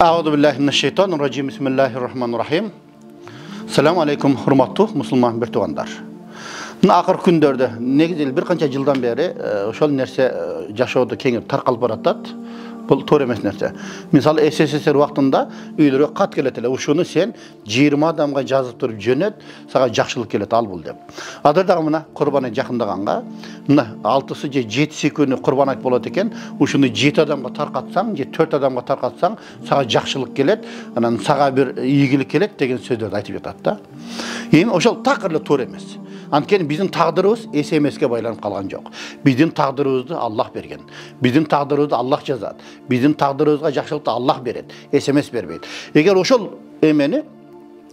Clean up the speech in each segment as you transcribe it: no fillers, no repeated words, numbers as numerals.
A'udzubillahiminasyaitonirrajim. Bismillahirrahmanirrahim. Assalamu alaikum hurmatlı musulman bir tuğanlar. Akır kündörde negizil bir kança жылдан beri ошол нерсе жашоодо кеңип таркалып баратат. Бұл тор емес нәрсе. Мысалы СССР вақтында үйлерге қат келет эле. Ушуну сен 20 адамга жазып туруп жөнөт, сага жакшылык келет ал бул деп. Азыр дагы мына курбан айт жакындаганга, мына 6-сы же 7-си күнү курбан айт болот экен. Ушуну 7 адамга таркатсаң, же 4 адамга таркатсаң, сага жакшылык келет, анан сага бир ийгилик келет деген сөздөрдү айтып жатат да. Эми ошол такыр эле туура эмес. Анткени биздин тагдырыбыз СМСке байланып калган жок. Биздин тагдырыбызды Аллах берген. Биздин тагдырыбызды Аллах жазат. Биздин тагдырыбызга жакшылыкты Аллах берет. СМС бербейт. Эгер ошол эмени,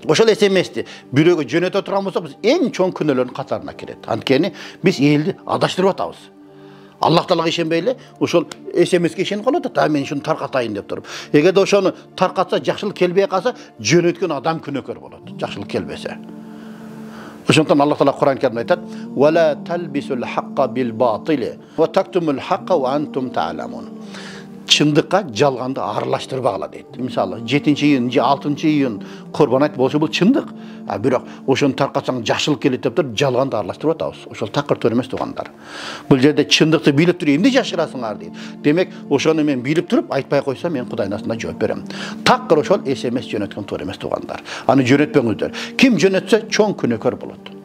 ошол СМСти бирөөгө жөнөтө турган болсок, биз эң чоң күнөөлөрдүн катарына кирет. Анткени биз элди адаштырып атабыз. Аллах Таалага ишенбей эле ошол СМСке ишенип калып атат. Мен ушуну таркатайын деп туруп. Эгерде ошону таркатса, жакшылык келбей калса, жөнөткөн адам күнөөкөр болот. Жакшылык келбесе. Ошондон Аллах Таала Кур'ан Каримде айтат: "Ва ла талбисул хакка бил батили ва тактумул хакка ва антум та'ламун." Чындыкка жалганды аралаштырбагыла дейт. Мисалы 7-июн же 6-июн курбан айт болсо бул чындык. Бирок ошону таркатсаң жакшылык келет деп туруп жалганды аралаштырып атабыз. Ошол такыр туура эмес туугандар. Бул жерде чындыкты билип туруп эмне жашырасыңар дейт. Демек ошону мен билип туруп айтпай койсом мен Кудайдын астында жооп берем. Такыр ошол СМС жөнөткөн туура эмес туугандар. Аны жөнөтпөңүздөр. Ким жөнөтсө чоң күнөөкөр болот.